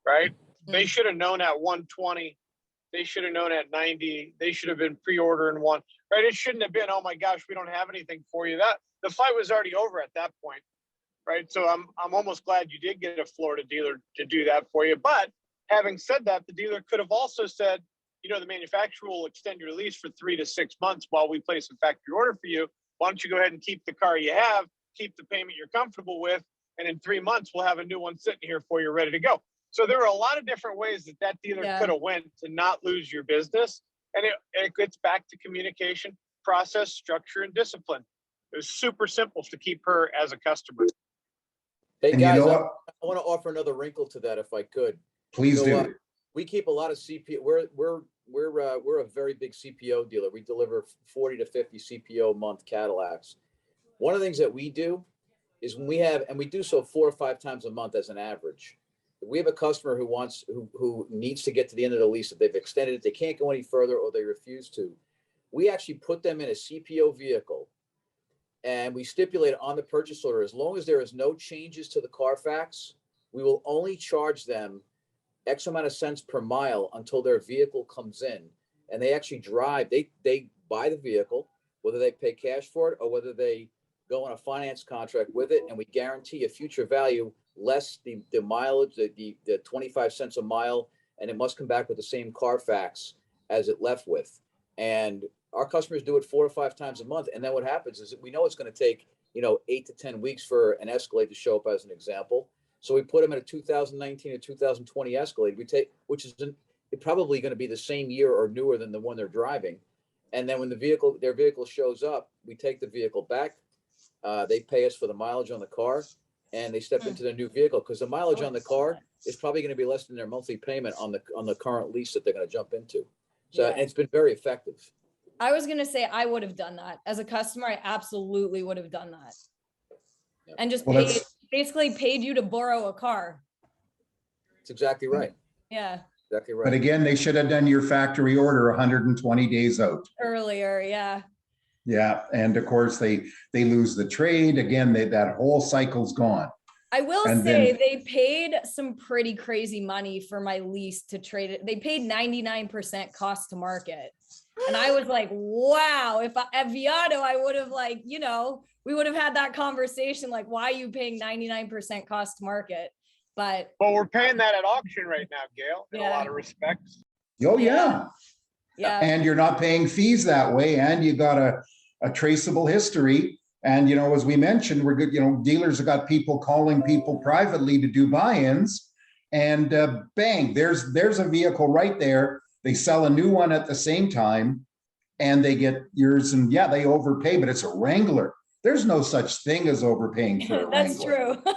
right? They should have known at 120. They should have known at 90. They should have been pre-ordering one, right? It shouldn't have been, oh my gosh, we don't have anything for you. That the fight was already over at that point, right? So I'm almost glad you did get a Florida dealer to do that for you. But having said that, the dealer could have also said, the manufacturer will extend your lease for 3 to 6 months while we place a factory order for you. Why don't you go ahead and keep the car you have, keep the payment you're comfortable with, and in 3 months, we'll have a new one sitting here for you ready to go. So there are a lot of different ways that dealer could have went to not lose your business. And it gets back to communication, process, structure, and discipline. It was super simple to keep her as a customer. Hey And guys, you know I want to offer another wrinkle to that if I could. Please do. We keep a lot of CPO. We're a very big CPO dealer. We deliver 40 to 50 CPO a month Cadillacs. One of the things that we do is when we do so 4 or 5 times a month as an average. If we have a customer who needs to get to the end of the lease, if they've extended it, they can't go any further or they refuse to, we actually put them in a CPO vehicle and we stipulate on the purchase order, as long as there is no changes to the Carfax, we will only charge them X amount of cents per mile until their vehicle comes in. And they actually drive, they buy the vehicle, whether they pay cash for it or whether they go on a finance contract with it, and we guarantee a future value less the mileage, the 25 cents a mile, and it must come back with the same Carfax as it left with. And our customers do it 4 or 5 times a month. And then what happens is that we know it's going to take, 8 to 10 weeks for an Escalade to show up, as an example. So we put them in a 2019 or 2020 Escalade, which is probably going to be the same year or newer than the one they're driving. And then when their vehicle shows up, we take the vehicle back. They pay us for the mileage on the car, and they step into their new vehicle, because the mileage on the car is probably going to be less than their monthly payment on the current lease that they're going to jump into. So and it's been very effective. I was going to say I would have done that as a customer. I absolutely would have done that, and just basically paid you to borrow a car. That's exactly right. Yeah. Exactly right. But again, they should have done your factory order 120 days out. Earlier, yeah. Yeah, and of course they lose the trade again. That whole cycle's gone. I will say they paid some pretty crazy money for my lease to trade it. They paid 99% cost to market. And I was like, wow, if at Viato, I would have we would have had that conversation. Like, why are you paying 99% cost to market? But we're paying that at auction right now, Gail, in a lot of respects. Oh yeah. Yeah. And you're not paying fees that way. And you got a traceable history. And, as we mentioned, we're good, dealers have got people calling people privately to do buy-ins, and bang, there's a vehicle right there. They sell a new one at the same time, and they get yours, and yeah, they overpay, but it's a Wrangler. There's no such thing as overpaying for a That's Wrangler. true.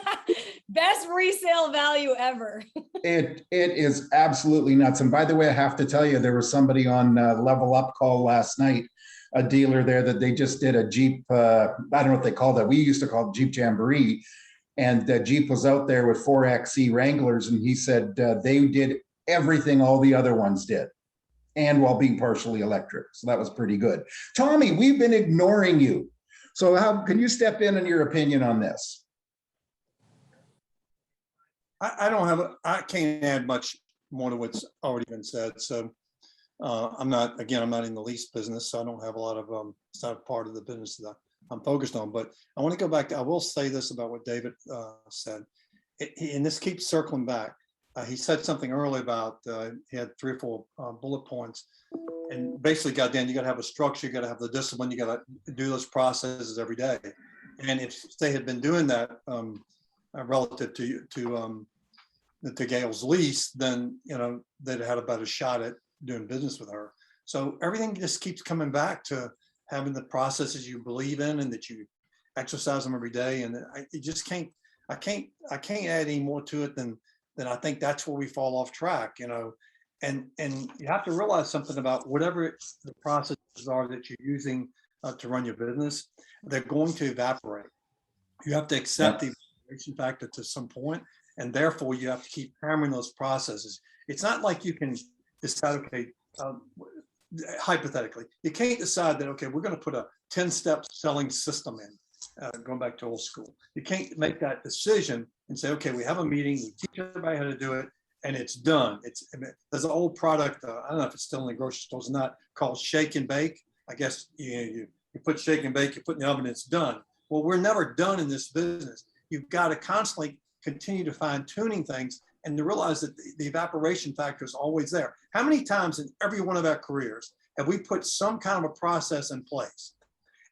Best resale value ever. It is absolutely nuts. And by the way, I have to tell you, there was somebody on Level Up call last night, a dealer there that they just did a Jeep, I don't know what they call that. We used to call it Jeep Jamboree. And Jeep was out there with 4XE Wranglers. And he said they did everything all the other ones did, and while being partially electric. So that was pretty good. Tommy, we've been ignoring you. So how can you step in your opinion on this? I can't add much more to what's already been said. So I'm not in the lease business, so I don't have a lot of, it's not part of the business that I'm focused on, but I want to go back. I will say this about what David said, and this keeps circling back. He said something earlier about, he had 3 or 4 bullet points, and basically, goddamn, you got to have a structure, you got to have the discipline, you got to do those processes every day. And if they had been doing that relative to Gail's lease, then they'd had a better shot at doing business with her. So everything just keeps coming back to having the processes you believe in and that you exercise them every day. And I can't add any more to it than I think that's where we fall off track, and you have to realize something about whatever the processes are that you're using to run your business, they're going to evaporate. You have to accept the evaporation factor to some point, and therefore you have to keep hammering those processes. It's not like you can decide, okay, hypothetically, you can't decide that, okay, we're going to put a 10-step selling system in, going back to old school. You can't make that decision and say, okay, we have a meeting, we teach everybody how to do it, and it's done. There's an old product, I don't know if it's still in the grocery stores or not, called shake and bake. I guess you put shake and bake, you put in the oven, it's done. Well, we're never done in this business. You've got to constantly continue to fine tuning things and to realize that the evaporation factor is always there. How many times in every one of our careers have we put some kind of a process in place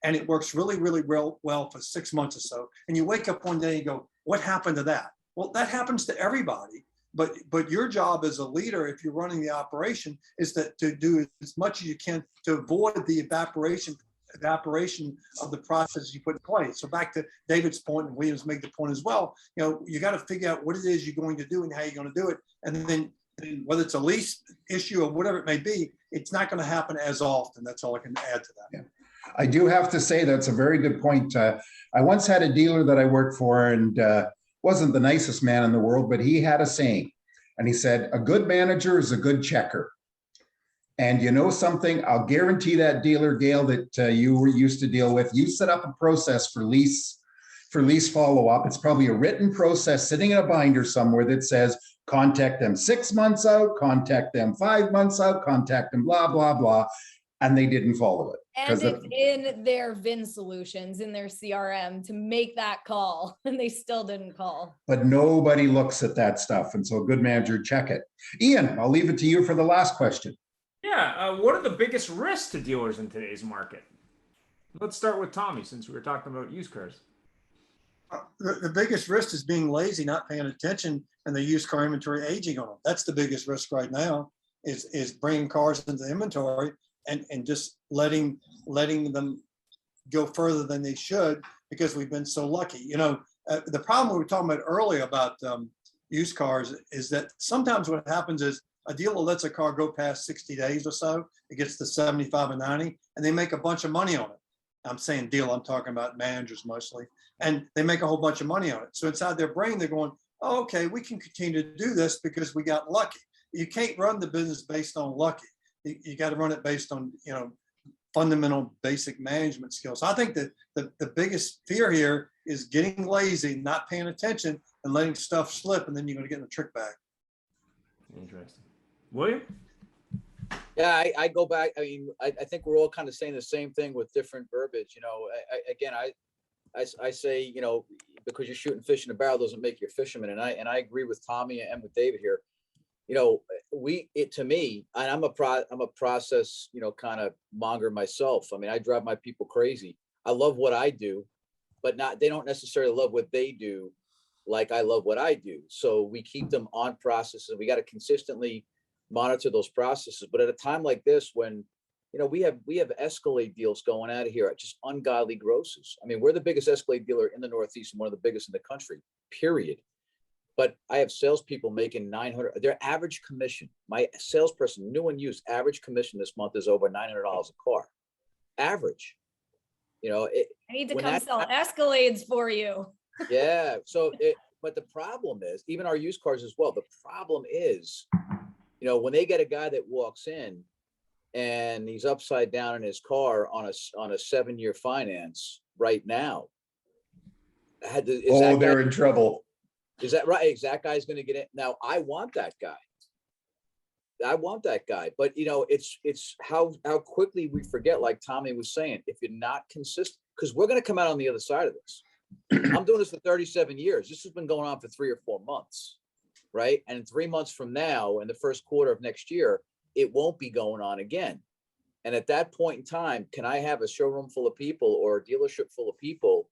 and it works really, really well for 6 months or so, and you wake up one day and go, what happened to that? Well, that happens to everybody, but your job as a leader, if you're running the operation, is to do as much as you can to avoid the evaporation of the process you put in place. So back to David's point, and Williams made the point as well, you got to figure out what it is you're going to do and how you're going to do it. And then whether it's a lease issue or whatever it may be, it's not going to happen as often. That's all I can add to that. Yeah. I do have to say that's a very good point. I once had a dealer that I worked for, and wasn't the nicest man in the world, but he had a saying, and he said, a good manager is a good checker. And you know something, I'll guarantee that dealer, Gail, that you were used to deal with, you set up a process for lease follow-up. It's probably a written process sitting in a binder somewhere that says, contact them 6 months out, contact them 5 months out, contact them blah, blah, blah. And they didn't follow it. And it's in their VIN solutions, in their CRM to make that call, and they still didn't call. But nobody looks at that stuff. And so a good manager, check it. Ian, I'll leave it to you for the last question. Yeah. What are the biggest risks to dealers in today's market? Let's start with Tommy, since we were talking about used cars. The biggest risk is being lazy, not paying attention, and the used car inventory aging on them. That's the biggest risk right now, is bringing cars into the inventory and just letting them go further than they should, because we've been so lucky. You know, the problem we were talking about earlier about used cars is that sometimes what happens is a dealer lets a car go past 60 days or so, it gets to 75 and 90, and they make a bunch of money on it. I'm saying deal, I'm talking about managers mostly. And they make a whole bunch of money on it. So inside their brain, they're going, oh, okay, we can continue to do this because we got lucky. You can't run the business based on lucky. You got to run it based on, you know, fundamental basic management skills. So I think that the biggest fear here is getting lazy, not paying attention, and letting stuff slip, and then you're going to get in the trick bag. Interesting. William? Yeah, I go back. I mean, I think we're all kind of saying the same thing with different verbiage. You know, I say, you know, because you're shooting fish in a barrel doesn't make you a fisherman. And I agree with Tommy and with David here. You know, to me, and I'm a process, you know, kind of monger myself. I mean, I drive my people crazy. I love what I do, but they don't necessarily love what they do like I love what I do. So we keep them on processes. We got to consistently monitor those processes. But at a time like this, when, you know, we have Escalade deals going out of here at just ungodly grosses. I mean, we're the biggest Escalade dealer in the Northeast and one of the biggest in the country, period. But I have salespeople making $900. Their average commission, my salesperson, new and used, average commission this month is over $900 a car. Average. You know, I need to come sell Escalades for you. Yeah. So, but the problem is, even our used cars as well. The problem is, you know, when they get a guy that walks in and he's upside down in his car on a 7-year finance right now, they're in trouble. Is that right? Is that guy's going to get it? Now, I want that guy. But, you know, it's how quickly we forget, like Tommy was saying, if you're not consistent, because we're going to come out on the other side of this. I'm doing this for 37 years. This has been going on for 3 or 4 months, right? And in 3 months from now, in the first quarter of next year, it won't be going on again. And at that point in time, can I have a showroom full of people or a dealership full of people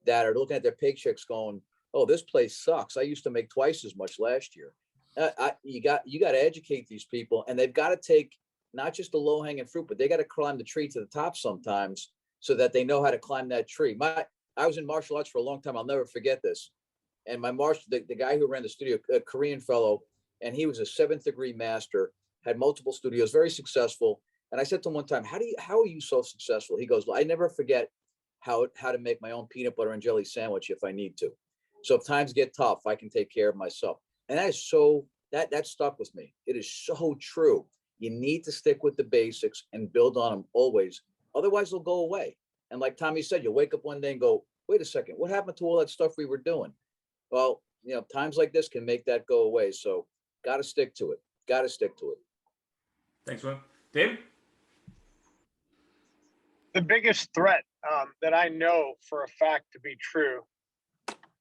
that are looking at their paychecks going, oh, this place sucks. I used to make twice as much last year. You got to educate these people, and they've got to take not just the low hanging fruit, but they got to climb the tree to the top sometimes so that they know how to climb that tree. I was in martial arts for a long time. I'll never forget this. And the guy who ran the studio, a Korean fellow, and he was a 7th degree master, had multiple studios, very successful. And I said to him one time, how are you so successful? He goes, well, I never forget how to make my own peanut butter and jelly sandwich if I need to. So if times get tough, I can take care of myself. And that is that stuck with me. It is so true. You need to stick with the basics and build on them always. Otherwise, they'll go away. And like Tommy said, you'll wake up one day and go, wait a second, what happened to all that stuff we were doing? Well, you know, times like this can make that go away. So got to stick to it. Thanks, Will. Dave? The biggest threat that I know for a fact to be true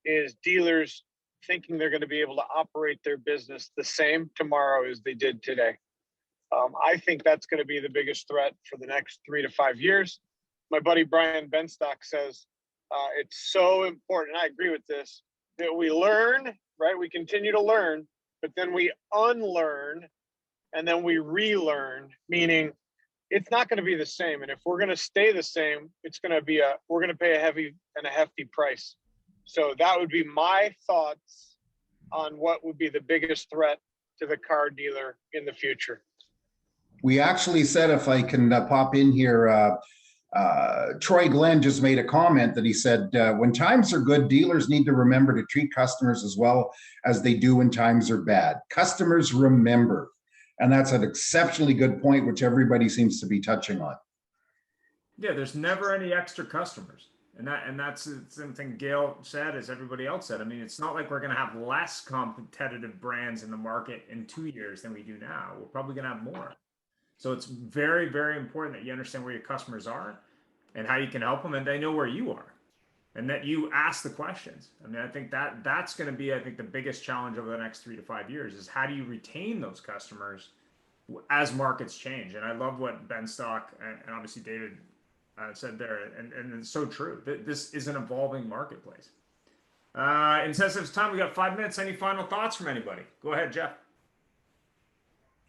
is dealers thinking they're going to be able to operate their business the same tomorrow as they did today. I think that's going to be the biggest threat for the next 3 to 5 years. My buddy Brian Benstock says it's so important, and I agree with this, that we learn, right? We continue to learn, but then we unlearn, and then we relearn, meaning it's not going to be the same. And if we're going to stay the same, it's going to be we're going to pay a heavy and a hefty price. So that would be my thoughts on what would be the biggest threat to the car dealer in the future. We actually said, if I can pop in here, Troy Glenn just made a comment that he said, when times are good, dealers need to remember to treat customers as well as they do when times are bad. Customers remember. And that's an exceptionally good point, which everybody seems to be touching on. Yeah, there's never any extra customers. And that's the same thing Gail said as everybody else said. I mean, it's not like we're going to have less competitive brands in the market in 2 years than we do now. We're probably going to have more. So it's very, very important that you understand where your customers are and how you can help them, and they know where you are, and that you ask the questions. I mean, I think that's going to be, the biggest challenge over the next 3 to 5 years is how do you retain those customers as markets change. And I love what Ben Stock and obviously David said there, and it's so true. This is an evolving marketplace. In sense of time, we got 5 minutes. Any final thoughts from anybody? Go ahead, Jeff.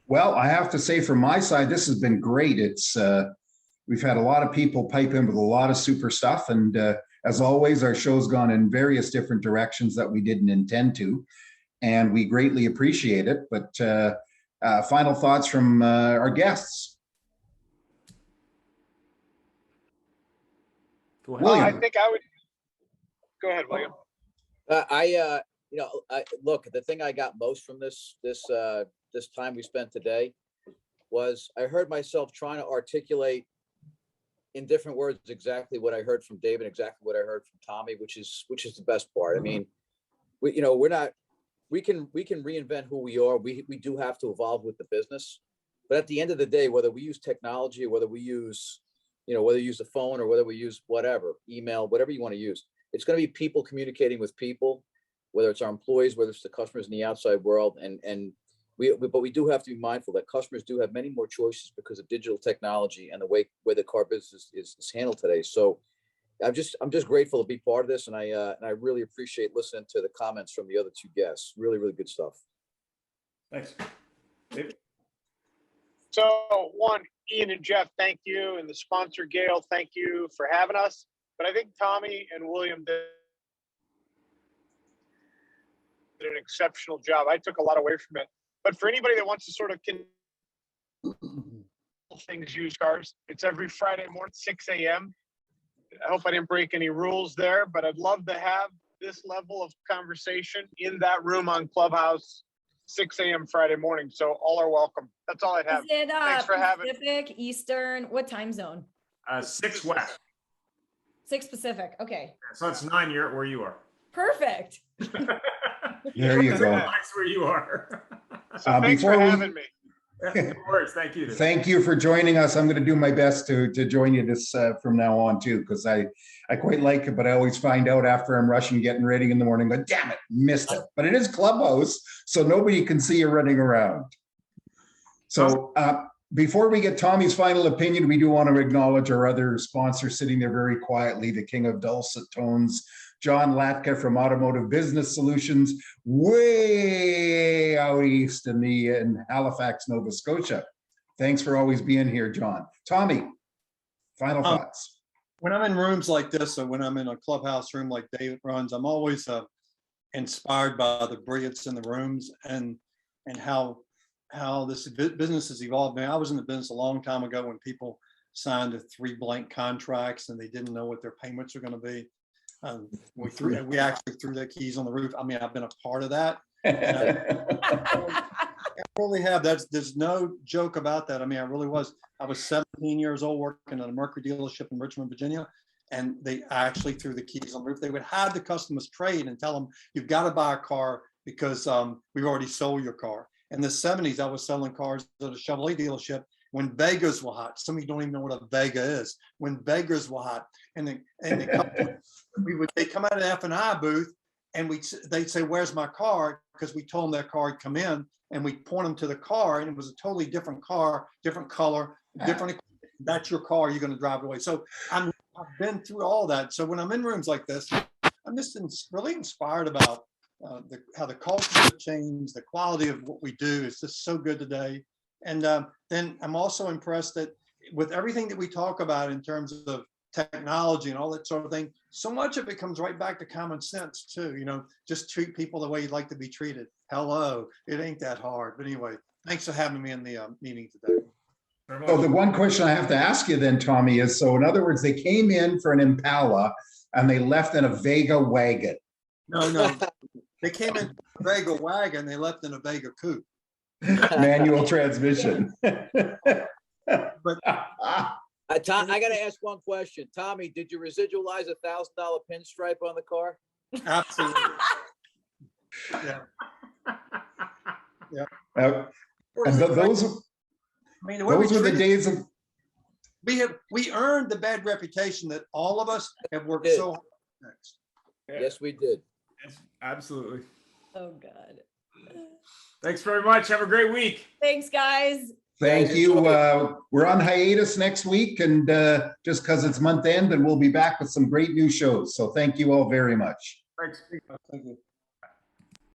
Well, I have to say from my side, this has been great. It's we've had a lot of people pipe in with a lot of super stuff. And as always, our show's gone in various different directions that we didn't intend to. And we greatly appreciate it. But final thoughts from our guests. Go ahead. William. I think I would go ahead, William. Look, the thing I got most from this time we spent today was I heard myself trying to articulate in different words exactly what I heard from David, exactly what I heard from Tommy, which is the best part. I mean, we can reinvent who we are. We do have to evolve with the business, but at the end of the day, whether we use technology or whether we use, whether you use a phone or whether we use whatever, email, whatever you want to use, it's going to be people communicating with people, whether it's our employees, whether it's the customers in the outside world. But we do have to be mindful that customers do have many more choices because of digital technology and the way the car business is handled today. So I'm just grateful to be part of this. And I really appreciate listening to the comments from the other two guests. Really, really good stuff. Thanks. David? So one, Ian and Jeff, thank you. And the sponsor, Gail, thank you for having us. But I think Tommy and William did an exceptional job. I took a lot away from it. But for anybody that wants to sort of things used cars, it's every Friday morning, 6 a.m. I hope I didn't break any rules there, but I'd love to have this level of conversation in that room on Clubhouse, 6 a.m. Friday morning. So all are welcome. That's all I'd have. Is it Thanks for having me. Pacific, Eastern, what time zone? 6 West. 6 Pacific. Okay. So it's 9 year where you are. Perfect. There you go. That's where you are. So thanks for having me. Of course. Thank you. Thank you for joining us. I'm going to do my best to join you this from now on too, because I quite like it, but I always find out after I'm rushing, getting ready in the morning, but damn it, missed it. But it is Clubhouse, so nobody can see you running around. So before we get Tommy's final opinion, we do want to acknowledge our other sponsors sitting there very quietly, the king of dulcet tones, John Latka from Automotive Business Solutions, way out east in Halifax, Nova Scotia. Thanks for always being here, John. Tommy, final thoughts. When I'm in rooms like this, or when I'm in a clubhouse room like David runs, I'm always inspired by the brilliance in the rooms and how this business has evolved. Man, I was in the business a long time ago when people signed 3 blank contracts and they didn't know what their payments were going to be. We actually threw the keys on the roof. I mean, I've been a part of that. I really have. There's no joke about that. I mean, I really was. I was 17 years old working at a Mercury dealership in Richmond, Virginia, and they actually threw the keys on the roof. They would have the customers trade and tell them, you've got to buy a car because we've already sold your car. In the 70s, I was selling cars at a Chevrolet dealership when Vegas were hot. Some of you don't even know what a Vega is. When Vegas were hot, they'd come out of the F&I booth, and they'd say, "Where's my car?" Because we told them their car had come in, and we point them to the car, and it was a totally different car, different color, different. That's your car. You're going to drive it away. So I've been through all that. So when I'm in rooms like this, I'm just really inspired about how the culture has changed. The quality of what we do is just so good today. And then I'm also impressed that with everything that we talk about in terms of technology and all that sort of thing, so much of it comes right back to common sense too. Just treat people the way you'd like to be treated. Hello, it ain't that hard. But anyway, thanks for having me in the meeting today. So the one question I have to ask you then, Tommy, is, so in other words, they came in for an Impala and they left in a Vega wagon. No, they came in a Vega wagon, they left in a Vega coupe. Manual transmission. But I got to ask one question. Tommy, did you residualize $1,000 pinstripe on the car? absolutely. Yeah. And those were the days of. We earned the bad reputation that all of us have worked so hard next. Yes, we did. Yes, absolutely. Oh, God. Thanks very much. Have a great week. Thanks, guys. Thank you. We're on hiatus next week, and just because it's month end, and we'll be back with some great new shows. So thank you all very much. Thanks. Thank you.